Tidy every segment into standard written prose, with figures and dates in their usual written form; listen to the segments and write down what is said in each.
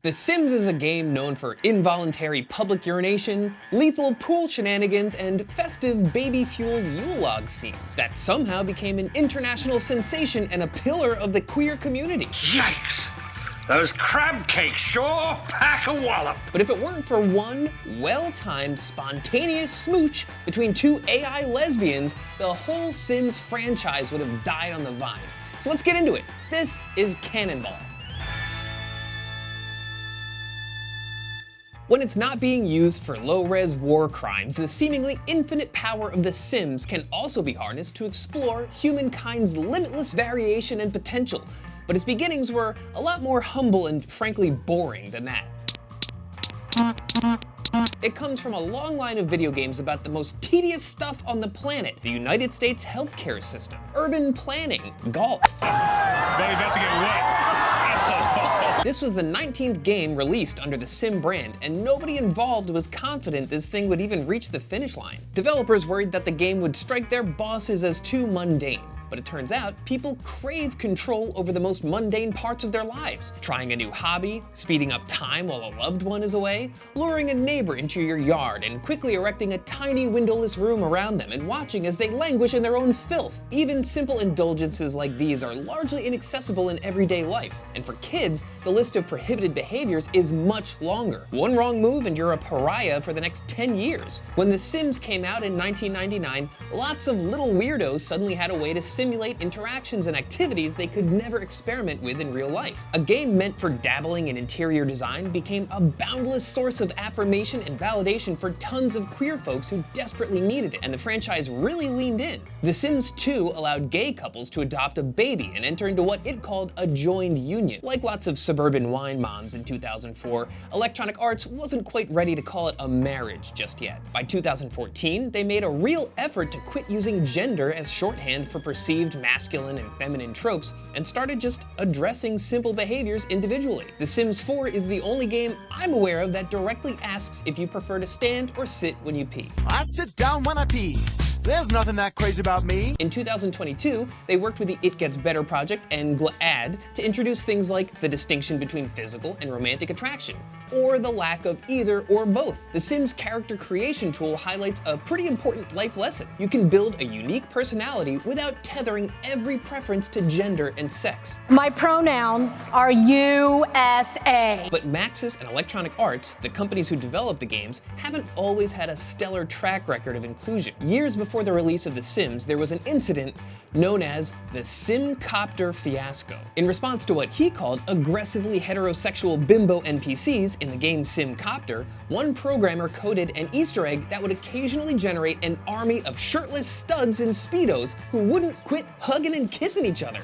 The Sims is a game known for involuntary public urination, lethal pool shenanigans, and festive baby-fueled Yule log scenes that somehow became an international sensation and a pillar of the queer community. Yikes! Those crab cakes sure pack a wallop. But if it weren't for one well-timed, spontaneous smooch between two AI lesbians, the whole Sims franchise would have died on the vine. So let's get into it. This is CanonBall. When it's not being used for low-res war crimes, the seemingly infinite power of The Sims can also be harnessed to explore humankind's limitless variation and potential. But its beginnings were a lot more humble and frankly boring than that. It comes from a long line of video games about the most tedious stuff on the planet: the United States healthcare system, urban planning, golf. Buddy, about to get wet. This was the 19th game released under the Sim brand, and nobody involved was confident this thing would even reach the finish line. Developers worried that the game would strike their bosses as too mundane. But it turns out people crave control over the most mundane parts of their lives. Trying a new hobby, speeding up time while a loved one is away, luring a neighbor into your yard and quickly erecting a tiny windowless room around them and watching as they languish in their own filth. Even simple indulgences like these are largely inaccessible in everyday life. And for kids, the list of prohibited behaviors is much longer. One wrong move and you're a pariah for the next 10 years. When The Sims came out in 1999, lots of little weirdos suddenly had a way to simulate interactions and activities they could never experiment with in real life. A game meant for dabbling in interior design became a boundless source of affirmation and validation for tons of queer folks who desperately needed it, and the franchise really leaned in. The Sims 2 allowed gay couples to adopt a baby and enter into what it called a joined union. Like lots of suburban wine moms in 2004, Electronic Arts wasn't quite ready to call it a marriage just yet. By 2014, they made a real effort to quit using gender as shorthand for perceived masculine and feminine tropes and started just addressing simple behaviors individually. The Sims 4 is the only game I'm aware of that directly asks if you prefer to stand or sit when you pee. I sit down when I pee. There's nothing that crazy about me. In 2022, they worked with the It Gets Better project and GLAAD to introduce things like the distinction between physical and romantic attraction, or the lack of either or both. The Sims character creation tool highlights a pretty important life lesson. You can build a unique personality without tethering every preference to gender and sex. My pronouns are USA. But Maxis and Electronic Arts, the companies who develop the games, haven't always had a stellar track record of inclusion. Years before the release of The Sims, there was an incident known as the Simcopter Fiasco. In response to what he called aggressively heterosexual bimbo NPCs in the game Simcopter, one programmer coded an Easter egg that would occasionally generate an army of shirtless studs in Speedos who wouldn't quit hugging and kissing each other.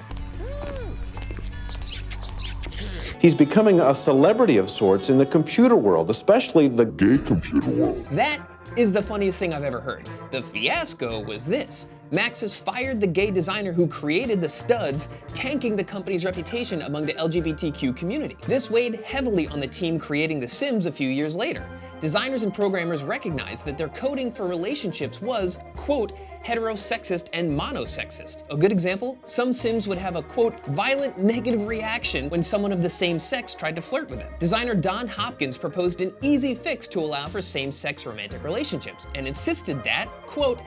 He's becoming a celebrity of sorts in the computer world, especially the gay computer world. That is the funniest thing I've ever heard. The fiasco was this: Maxis fired the gay designer who created the studs, tanking the company's reputation among the LGBTQ community. This weighed heavily on the team creating The Sims a few years later. Designers and programmers recognized that their coding for relationships was, quote, heterosexist and monosexist. A good example? Some Sims would have a, quote, violent negative reaction when someone of the same sex tried to flirt with them. Designer Don Hopkins proposed an easy fix to allow for same-sex romantic relationships and insisted that, quote,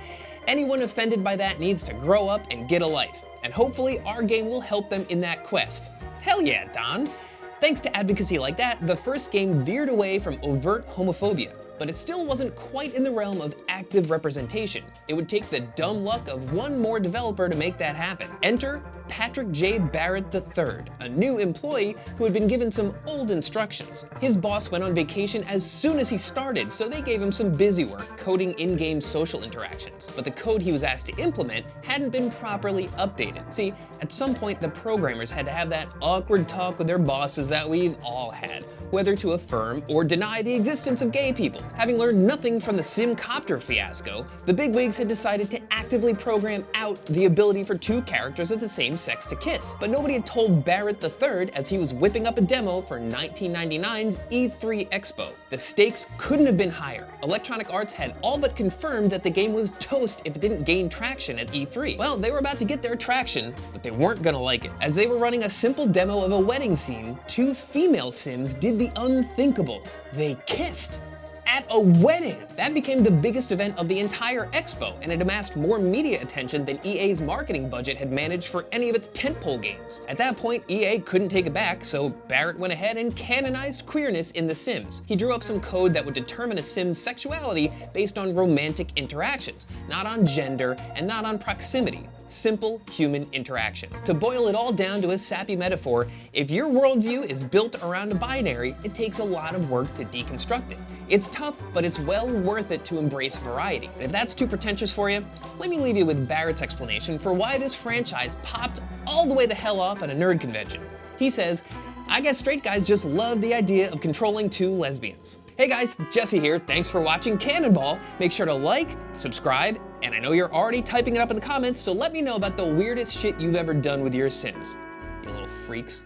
anyone offended by that needs to grow up and get a life. And hopefully our game will help them in that quest. Hell yeah, Don. Thanks to advocacy like that, the first game veered away from overt homophobia. But it still wasn't quite in the realm of active representation. It would take the dumb luck of one more developer to make that happen. Enter Patrick J Barrett III, a new employee who had been given some old instructions. His boss went on vacation as soon as he started, so they gave him some busy work coding in-game social interactions. But the code he was asked to implement hadn't been properly updated. See, at some point the programmers had to have that awkward talk with their bosses that we've all had, whether to affirm or deny the existence of gay people. Having learned nothing from the Simcopter fiasco, the bigwigs had decided to actively program out the ability for two characters at the same same-sex to kiss. But nobody had told Barrett III as he was whipping up a demo for 1999's E3 Expo. The stakes couldn't have been higher. Electronic Arts had all but confirmed that the game was toast if it didn't gain traction at E3. Well, they were about to get their traction, but they weren't gonna like it. As they were running a simple demo of a wedding scene, two female Sims did the unthinkable. They kissed. At a wedding! That became the biggest event of the entire Expo, and it amassed more media attention than EA's marketing budget had managed for any of its tentpole games. At that point, EA couldn't take it back, so Barrett went ahead and canonized queerness in The Sims. He drew up some code that would determine a Sim's sexuality based on romantic interactions, not on gender and not on proximity. Simple human interaction. To boil it all down to a sappy metaphor, if your worldview is built around a binary, it takes a lot of work to deconstruct it. It's tough, but it's well worth it to embrace variety. And if that's too pretentious for you, let me leave you with Barrett's explanation for why this franchise popped all the way the hell off at a nerd convention. He says, "I guess straight guys just love the idea of controlling two lesbians." Hey guys, Jesse here. Thanks for watching CanonBall. Make sure to like, subscribe, and I know you're already typing it up in the comments, so let me know about the weirdest shit you've ever done with your Sims. You little freaks.